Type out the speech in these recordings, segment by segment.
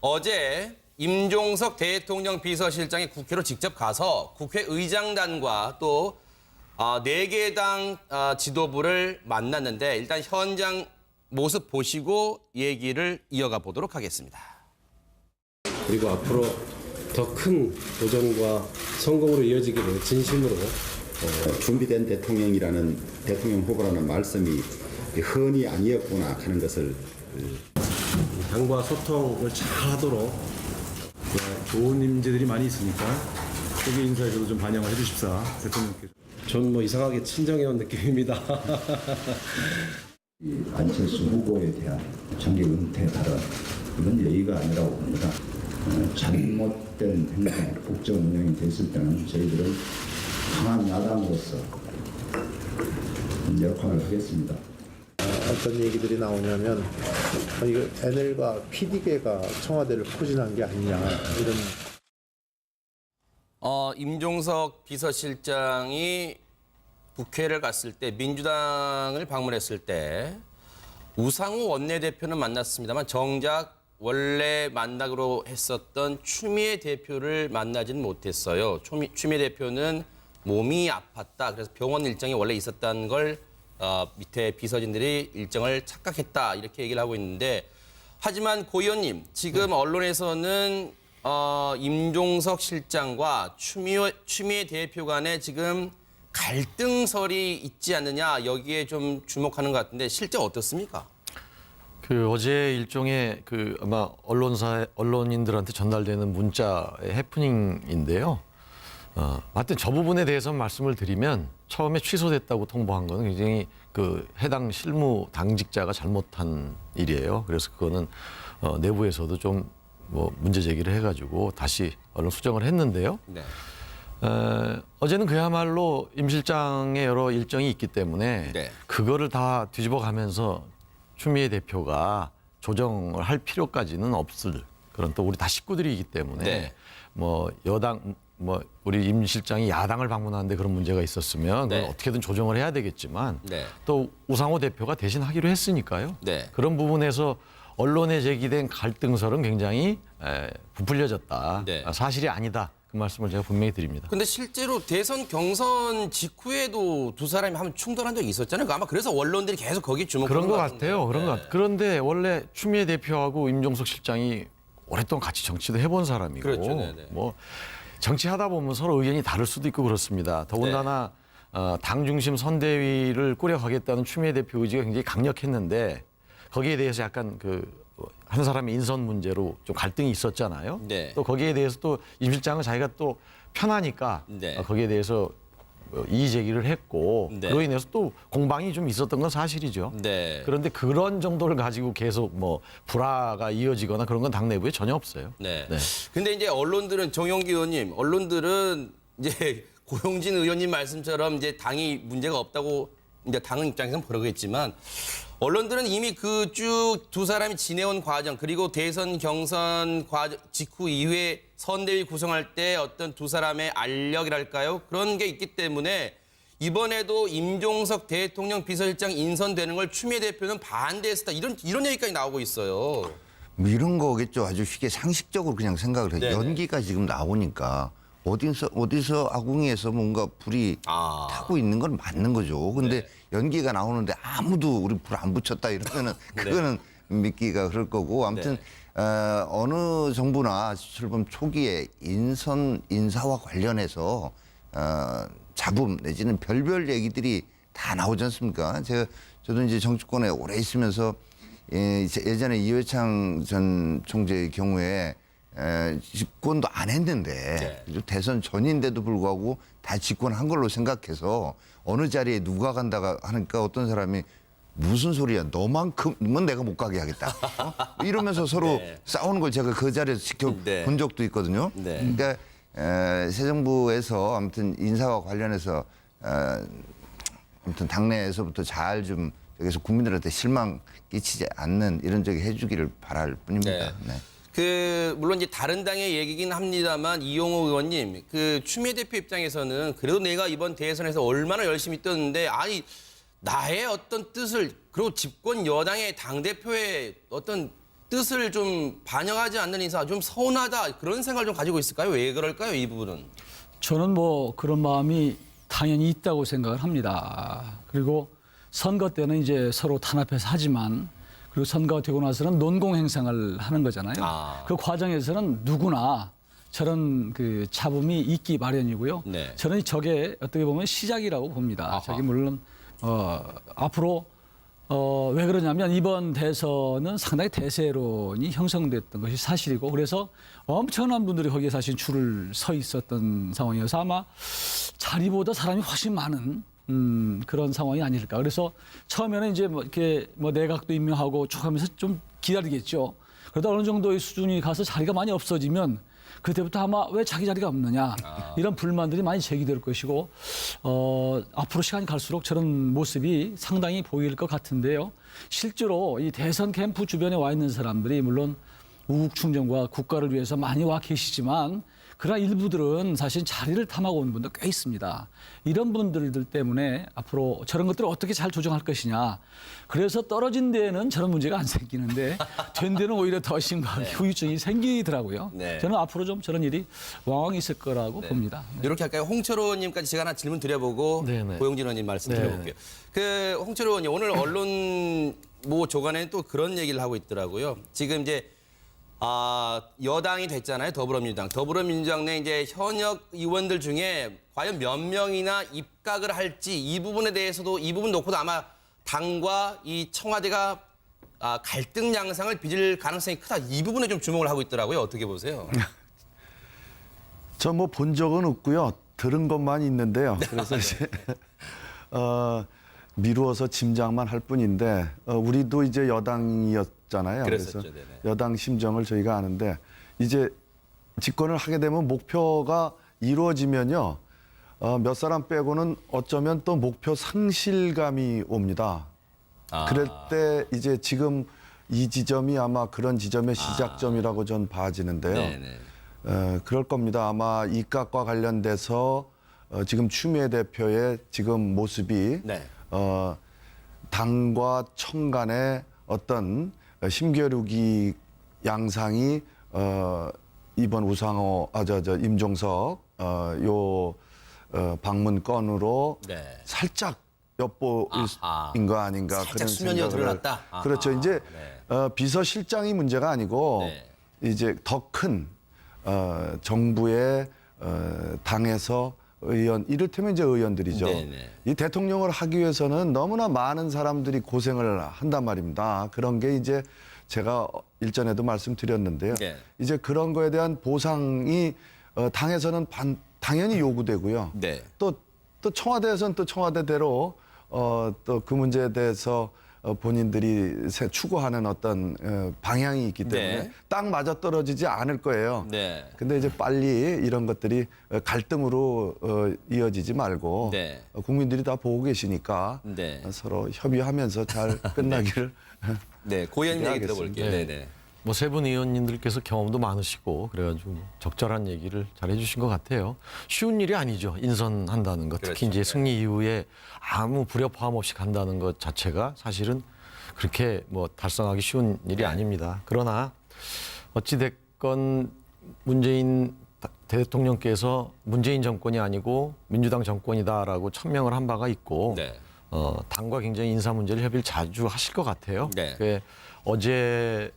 어제 임종석 대통령 비서실장이 국회로 직접 가서 국회의장단과 또 4개 당 지도부를 만났는데 일단 현장 모습 보시고 얘기를 이어가 보도록 하겠습니다. 그리고 앞으로 더 큰 도전과 성공으로 이어지기를 진심으로 준비된 대통령 후보라는 말씀이 흔히 아니었구나 하는 것을 당과 소통을 잘 하도록 좋은 인재들이 많이 있으니까 세계 인사에서도 좀 반영을 해주십사 대통령께서. 전 뭐 이상하게 친정해온 느낌입니다. 안철수 후보에 대한 정계 은퇴 발언 이건 예의가 아니라고 봅니다. 잘못된 행동, 국정 운영이 됐을 때는 저희들은 강한 야당으로서 역할을 하겠습니다. 어떤 얘기들이 나오냐면 이거 NL과 PD계가 청와대를 포진한 게 아니냐 이런. 임종석 비서실장이 국회를 갔을 때 민주당을 방문했을 때 우상호 원내대표는 만났습니다만 정작 원래 만나기로 했었던 추미애 대표를 만나지는 못했어요. 추미애 대표는 몸이 아팠다. 그래서 병원 일정이 원래 있었다는 걸 밑에 비서진들이 일정을 착각했다. 이렇게 얘기를 하고 있는데 하지만 고 의원님 지금 언론에서는 임종석 실장과 추미애 대표 간에 지금 갈등설이 있지 않느냐 여기에 좀 주목하는 것 같은데 실제 어떻습니까? 어제 일종의 아마 언론인들한테 전달되는 문자의 해프닝인데요. 하여튼 저 부분에 대해서 말씀을 드리면 처음에 취소됐다고 통보한 거는 굉장히 해당 실무 당직자가 잘못한 일이에요. 그래서 그거는 내부에서도 좀 문제 제기를 해가지고 다시 언론 수정을 했는데요. 네. 어제는 그야말로 임 실장의 여러 일정이 있기 때문에 네. 그거를 그거를 다 뒤집어 가면서 추미애 대표가 조정을 할 필요까지는 없을 그런 또 우리 다 식구들이기 때문에 네. 여당 우리 임 실장이 야당을 방문하는데 그런 문제가 있었으면 네. 그건 어떻게든 조정을 해야 되겠지만 네. 또 우상호 대표가 대신 하기로 했으니까요. 네. 그런 부분에서 언론에 제기된 갈등설은 굉장히 부풀려졌다. 네. 사실이 아니다. 그 말씀을 제가 분명히 드립니다. 근데 실제로 대선 경선 직후에도 두 사람이 한번 충돌한 적이 있었잖아요. 아마 그래서 언론들이 계속 거기 주목하는 그런 것 같은데. 같아요. 그런 것 같아요. 그런데 원래 추미애 대표하고 임종석 실장이 오랫동안 같이 정치도 해본 사람이고 그렇죠. 네네. 정치하다 보면 서로 의견이 다를 수도 있고 그렇습니다. 더군다나 당 중심 선대위를 꾸려가겠다는 추미애 대표 의지가 굉장히 강력했는데 거기에 대해서 약간 한 사람의 인선 문제로 좀 갈등이 있었잖아요. 네. 또 거기에 대해서 또 임 실장은 자기가 또 편하니까 네. 거기에 대해서 이의 제기를 했고 네. 그로 인해서 또 공방이 좀 있었던 건 사실이죠. 네. 그런데 그런 정도를 가지고 계속 불화가 이어지거나 그런 건 당 내부에 전혀 없어요. 네. 네. 근데 이제 언론들은 정용기 의원님, 언론들은 이제 고용진 의원님 말씀처럼 이제 당이 문제가 없다고 이제 당 입장에서는 그러겠지만 언론들은 이미 그 쭉 두 사람이 지내온 과정 그리고 대선 경선 과정 직후 이후에 선대위 구성할 때 어떤 두 사람의 알력이랄까요? 그런 게 있기 때문에 이번에도 임종석 대통령 비서실장 인선되는 걸 추미애 대표는 반대했다. 이런 얘기까지 나오고 있어요. 뭐 이런 거겠죠. 아주 쉽게 상식적으로 그냥 생각을 해요. 네네. 연기가 지금 나오니까 어디서 아궁이에서 뭔가 불이 타고 있는 건 맞는 거죠. 근데 네. 연기가 나오는데 아무도 우리 불 안 붙였다 이러면은 그거는 믿기가 그럴 거고 아무튼 어느 정부나 출범 초기에 인사와 관련해서 잡음 내지는 별별 얘기들이 다 나오지 않습니까? 저도 이제 정치권에 오래 있으면서 예전에 이회창 전 총재의 경우에 집권도 안 했는데 대선 전인데도 불구하고 다 집권한 걸로 생각해서 어느 자리에 누가 간다가 하니까 어떤 사람이 무슨 소리야 너만큼은 내가 못 가게 하겠다 이러면서 서로 싸우는 걸 제가 그 자리에서 지켜본 적도 있거든요. 그러니까 새 정부에서 아무튼 인사와 관련해서 아무튼 당내에서부터 잘 좀 여기서 국민들한테 실망 끼치지 않는 이런 적이 해주기를 바랄 뿐입니다. 물론 이제 다른 당의 얘기긴 합니다만 이용호 의원님, 추미애 대표 입장에서는 그래도 내가 이번 대선에서 얼마나 열심히 뛰었는데 나의 어떤 뜻을 그리고 집권 여당의 당대표의 어떤 뜻을 좀 반영하지 않는 인사, 좀 서운하다 그런 생각을 좀 가지고 있을까요? 왜 그럴까요? 이 부분은. 저는 뭐 그런 마음이 당연히 있다고 생각을 합니다. 그리고 선거 때는 이제 서로 탄압해서 하지만 그리고 선거가 되고 나서는 논공 행상을 하는 거잖아요. 그 과정에서는 누구나 저런 그 잡음이 있기 마련이고요. 네. 저는 저게 어떻게 보면 시작이라고 봅니다. 저게 물론 앞으로 왜 그러냐면 이번 대선은 상당히 대세론이 형성됐던 것이 사실이고 그래서 엄청난 분들이 거기에 사실 줄을 서 있었던 상황이어서 아마 자리보다 사람이 훨씬 많은 그런 상황이 아닐까. 그래서 처음에는 이제 뭐 이렇게 뭐 내각도 임명하고 쭉 하면서 좀 기다리겠죠. 그러다 어느 정도의 수준이 가서 자리가 많이 없어지면 그때부터 아마 왜 자기 자리가 없느냐 이런 불만들이 많이 제기될 것이고 앞으로 시간이 갈수록 저런 모습이 상당히 보일 것 같은데요. 실제로 이 대선 캠프 주변에 와 있는 사람들이 물론 우국 충정과 국가를 위해서 많이 와 계시지만 그러나 일부들은 사실 자리를 탐하고 온 분도 꽤 있습니다. 이런 분들들 때문에 앞으로 저런 것들을 어떻게 잘 조정할 것이냐. 그래서 떨어진 데에는 저런 문제가 안 생기는데 된 데는 오히려 더 심각한 후유증이 생기더라고요. 네. 저는 앞으로 좀 저런 일이 왕왕 있을 거라고 봅니다. 이렇게 할까요? 홍철호 의원님까지 제가 하나 질문 드려보고 네네. 고영진 의원님 말씀 네. 드려볼게요. 그 홍철호 의원님 오늘 언론 모 조간에 또 그런 얘기를 하고 있더라고요. 지금 이제 여당이 됐잖아요. 더불어민주당 내 이제 현역 의원들 중에 과연 몇 명이나 입각을 할지 이 부분에 대해서도 이 부분 놓고도 아마 당과 이 청와대가 갈등 양상을 빚을 가능성이 크다. 이 부분에 좀 주목을 하고 있더라고요. 어떻게 보세요? 저 뭐 본 적은 없고요. 들은 것만 있는데요. 그래서 이제 미루어서 짐작만 할 뿐인데 우리도 이제 여당이었잖아요. 그랬었죠. 그래서 네네. 여당 심정을 저희가 아는데 이제 집권을 하게 되면 목표가 이루어지면요. 몇 사람 빼고는 어쩌면 또 목표 상실감이 옵니다. 그럴 때 이제 지금 이 지점이 아마 그런 지점의 시작점이라고 전 봐지는데요. 네네. 그럴 겁니다. 아마 입각과 관련돼서 지금 추미애 대표의 지금 모습이 네. 당과 청 간의 어떤 힘겨루기 양상이 이번 우상호, 임종석 방문 건으로 네. 살짝 엿보인 아하. 거 아닌가 살짝 그런 수면이 생각을 드러났다? 아하. 그렇죠. 이제 네. 비서실장이 문제가 아니고 네. 이제 더 큰 정부의 당에서 의원, 이를테면 이제 의원들이죠. 네네. 이 대통령을 하기 위해서는 너무나 많은 사람들이 고생을 한단 말입니다. 그런 게 이제 제가 일전에도 말씀드렸는데요. 네. 이제 그런 거에 대한 보상이 당에서는 당연히 요구되고요. 네. 또 청와대에서는 또 청와대대로 또 그 문제에 대해서 본인들이 추구하는 어떤 방향이 있기 때문에 네. 딱 맞아 떨어지지 않을 거예요. 네. 근데 이제 빨리 이런 것들이 갈등으로 이어지지 말고 네. 국민들이 다 보고 계시니까 네. 서로 협의하면서 잘 끝나기를 네, 고의원 얘기 기대하겠습니다. 들어볼게요. 네. 네네. 뭐 세 분 의원님들께서 경험도 많으시고 그래가지고 적절한 얘기를 잘 해주신 것 같아요. 쉬운 일이 아니죠. 인선한다는 것. 특히 그렇죠. 이제 승리 이후에 아무 불협화음 없이 간다는 것 자체가 사실은 그렇게 뭐 달성하기 쉬운 일이 아닙니다. 그러나 어찌 됐건 문재인 대통령께서 문재인 정권이 아니고 민주당 정권이다라고 천명을 한 바가 있고 네. 당과 굉장히 인사 문제를 협의를 자주 하실 것 같아요. 네. 어제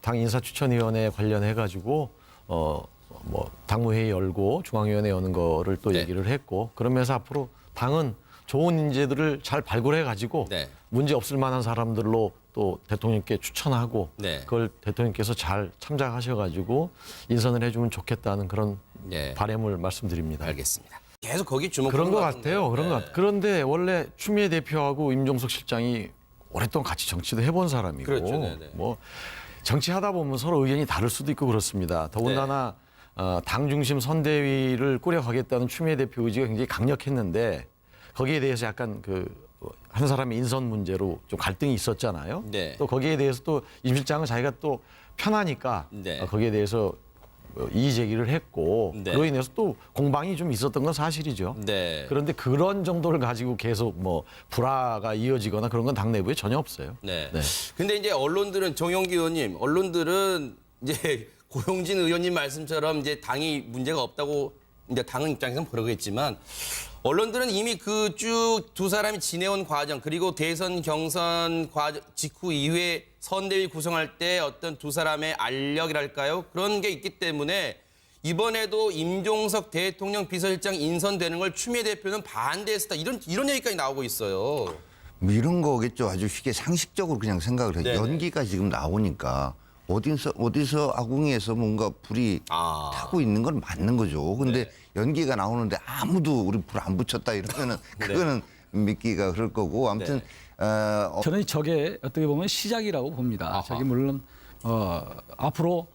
당 인사추천위원회 관련해 가지고 뭐 당무회의 열고 중앙위원회 여는 거를 또 네. 얘기를 했고 그러면서 앞으로 당은 좋은 인재들을 잘 발굴해 가지고 네. 문제 없을 만한 사람들로 또 대통령께 추천하고 네. 그걸 대통령께서 잘 참작하셔 가지고 인선을 해주면 좋겠다는 그런 네. 바람을 말씀드립니다. 알겠습니다. 계속 거기 주목. 그런 것 같아요. 그런 것 같아요. 그런데 원래 추미애 대표하고 임종석 실장이 오랫동안 같이 정치도 해본 사람이고 그렇죠. 네네. 뭐 정치하다 보면 서로 의견이 다를 수도 있고 그렇습니다. 더군다나 당 중심 선대위를 꾸려가겠다는 추미애 대표 의지가 굉장히 강력했는데 거기에 대해서 약간 한 사람의 인선 문제로 좀 갈등이 있었잖아요. 네. 또 거기에 대해서 또 임 실장은 자기가 또 편하니까 네. 거기에 대해서 이의 제기를 했고 네. 그로 인해서 또 공방이 좀 있었던 건 사실이죠. 네. 그런데 그런 정도를 가지고 계속 뭐 불화가 이어지거나 그런 건 당 내부에 전혀 없어요. 네. 네. 근데 이제 언론들은 정용기 의원님, 언론들은 이제 고용진 의원님 말씀처럼 이제 당이 문제가 없다고 이제 당은 입장에서는 그러겠지만 언론들은 이미 그 쭉 두 사람이 지내온 과정 그리고 대선 경선 과정 직후 이후에 선대위 구성할 때 어떤 두 사람의 알력이랄까요? 그런 게 있기 때문에 이번에도 임종석 대통령 비서실장 인선되는 걸 추미애 대표는 반대했다. 이런 얘기까지 나오고 있어요. 뭐 이런 거겠죠. 아주 쉽게 상식적으로 그냥 생각을 해요. 네네. 연기가 지금 나오니까 어디서 아궁이에서 뭔가 불이 타고 있는 건 맞는 거죠. 근데 연기가 나오는데 아무도 우리 불 안 붙였다 이러면은 그거는 믿기가 그럴 거고 아무튼 저는 저게 어떻게 보면 시작이라고 봅니다. 저게 물론 앞으로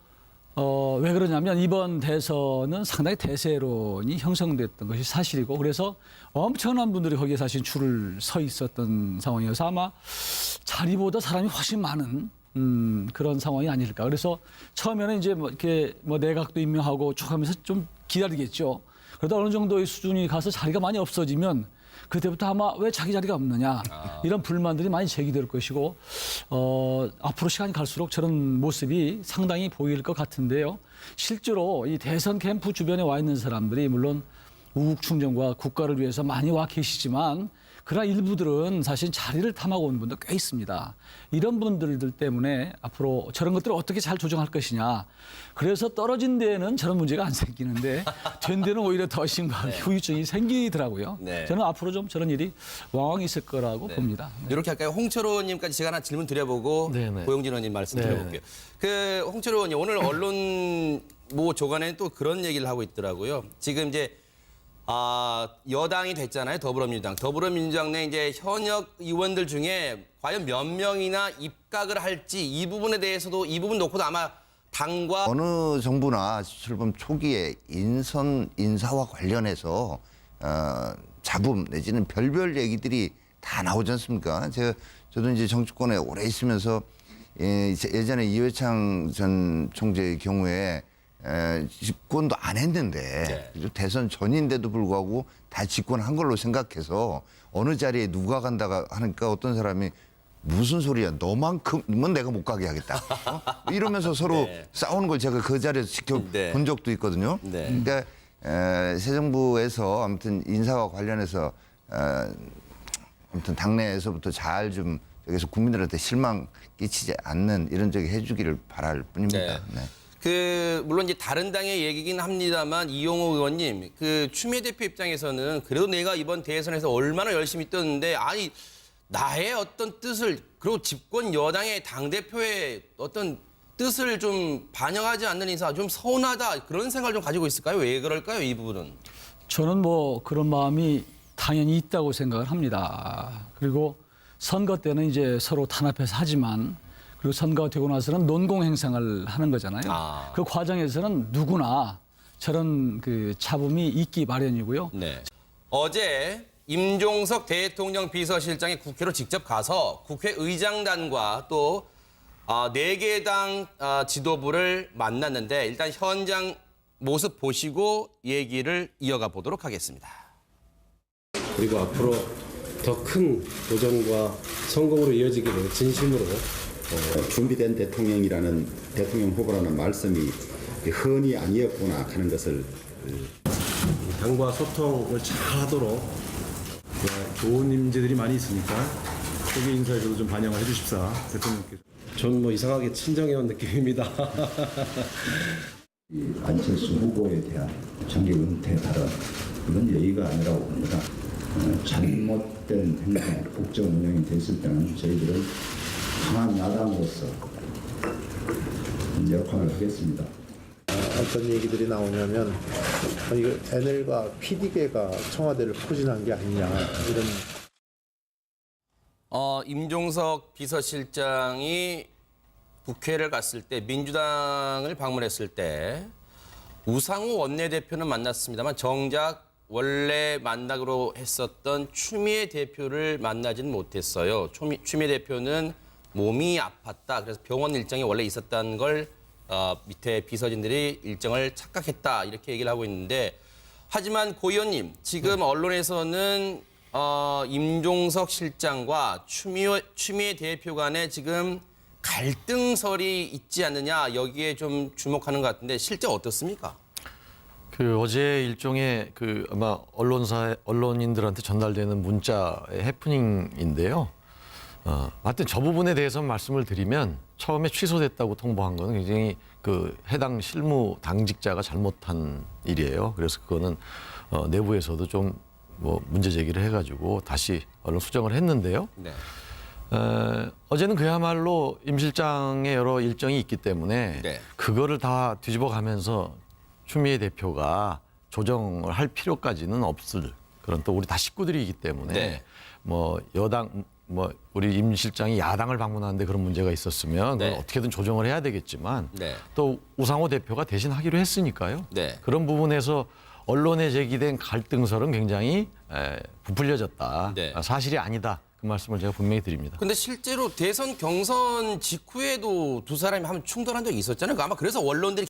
왜 그러냐면 이번 대선은 상당히 대세론이 형성됐던 것이 사실이고 그래서 엄청난 분들이 거기에 사실 줄을 서 있었던 상황이어서 아마 자리보다 사람이 훨씬 많은 그런 상황이 아닐까. 그래서 처음에는 이제 뭐 이렇게 뭐 내각도 임명하고 쭉 하면서 좀 기다리겠죠. 그러다 어느 정도의 수준이 가서 자리가 많이 없어지면 그때부터 아마 왜 자기 자리가 없느냐 이런 불만들이 많이 제기될 것이고 앞으로 시간이 갈수록 저런 모습이 상당히 보일 것 같은데요. 실제로 이 대선 캠프 주변에 와 있는 사람들이 물론 우국 충정과 국가를 위해서 많이 와 계시지만 그러나 일부들은 사실 자리를 탐하고 온 분도 꽤 있습니다. 이런 분들 때문에 앞으로 저런 것들을 어떻게 잘 조정할 것이냐. 그래서 떨어진 데에는 저런 문제가 안 생기는데 된 데는 오히려 더 심각한 후유증이 생기더라고요. 네. 저는 앞으로 좀 저런 일이 왕왕 있을 거라고 봅니다. 이렇게 할까요? 홍철호 의원님까지 제가 하나 질문 드려보고 네네. 고용진 의원님 말씀 네. 드려볼게요. 그 홍철호 의원님 오늘 언론 뭐 조간에 또 그런 얘기를 하고 있더라고요. 지금 이제 여당이 됐잖아요. 더불어민주당 내 이제 현역 의원들 중에 과연 몇 명이나 입각을 할지 이 부분에 대해서도 이 부분 놓고도 아마 당과 어느 정부나 출범 초기에 인사와 관련해서 잡음 내지는 별별 얘기들이 다 나오지 않습니까? 저도 이제 정치권에 오래 있으면서 예전에 이회창 전 총재의 경우에 집권도 안 했는데 대선 전인데도 불구하고 다 집권한 걸로 생각해서 어느 자리에 누가 간다가 하니까 어떤 사람이 무슨 소리야 너만큼은 내가 못 가게 하겠다 이러면서 서로 싸우는 걸 제가 그 자리에서 지켜본 적도 있거든요. 그러니까 새 정부에서 아무튼 인사와 관련해서 아무튼 당내에서부터 잘 좀 여기서 국민들한테 실망 끼치지 않는 이런 적이 해주기를 바랄 뿐입니다. 네. 물론 이제 다른 당의 얘기긴 합니다만 이용호 의원님 그 추미애 대표 입장에서는 그래도 내가 이번 대선에서 얼마나 열심히 뛰었는데 아니 나의 어떤 뜻을 그리고 집권 여당의 당대표의 어떤 뜻을 좀 반영하지 않는 인사 좀 서운하다 그런 생각을 좀 가지고 있을까요? 왜 그럴까요? 이 부분은. 저는 뭐 그런 마음이 당연히 있다고 생각을 합니다. 그리고 선거 때는 이제 서로 탄압해서 하지만 그리고 선거가 되고 나서는 논공 행상을 하는 거잖아요. 그 과정에서는 누구나 저런 그 차범이 있기 마련이고요. 네. 어제 임종석 대통령 비서실장이 국회로 직접 가서 국회의장단과 또 4개 당 지도부를 만났는데 일단 현장 모습 보시고 얘기를 이어가 보도록 하겠습니다. 그리고 앞으로 더 큰 도전과 성공으로 이어지기를 진심으로 준비된 대통령 후보라는 말씀이 흔히 아니었구나 하는 것을 당과 소통을 잘 하도록 좋은 인재들이 많이 있으니까 거기 인사에서도 좀 반영을 해주십사 대통령께서. 전 뭐 이상하게 친정해온 느낌입니다. 안철수 후보에 대한 정기 은퇴 발언 이건 예의가 아니라고 봅니다. 잘못된 행동, 국정 운영이 됐을 때는 저희들은 강한 야당으로서 역할을 하겠습니다. 어떤 얘기들이 나오냐면 이거 NL과 PD계가 청와대를 포진한 게 아니냐 이런. 임종석 비서실장이 국회를 갔을 때 민주당을 방문했을 때 우상호 원내대표는 만났습니다만 정작 원래 만나기로 했었던 추미애 대표를 만나지는 못했어요. 추미애 대표는 몸이 아팠다. 그래서 병원 일정이 원래 있었다는 걸 밑에 비서진들이 일정을 착각했다 이렇게 얘기를 하고 있는데 하지만 고 의원님 지금 언론에서는 임종석 실장과 추미애 대표 간에 지금 갈등설이 있지 않느냐 여기에 좀 주목하는 것 같은데 실제 어떻습니까? 그 어제 일종의 그 아마 언론인들한테 전달되는 문자의 해프닝인데요. 하여튼 저 부분에 대해서 말씀을 드리면 처음에 취소됐다고 통보한 거는 굉장히 그 해당 실무 당직자가 잘못한 일이에요. 그래서 그거는 내부에서도 좀 뭐 문제 제기를 해가지고 다시 언론 수정을 했는데요. 네. 어제는 그야말로 임 실장의 여러 일정이 있기 때문에 네. 그거를 다 뒤집어 가면서 추미애 대표가 조정을 할 필요까지는 없을 그런 또 우리 다 식구들이기 때문에 네. 뭐 여당 뭐 우리 임 실장이 야당을 방문하는데 그런 문제가 있었으면 그걸 네. 어떻게든 조정을 해야 되겠지만 네. 또 우상호 대표가 대신 하기로 했으니까요. 네. 그런 부분에서 언론에 제기된 갈등설은 굉장히 부풀려졌다. 네. 사실이 아니다. 그 말씀을 제가 분명히 드립니다. 근데 실제로 대선 경선 직후에도 두 사람이 한번 충돌한 적이 있었잖아요. 아마 그래서 언론들이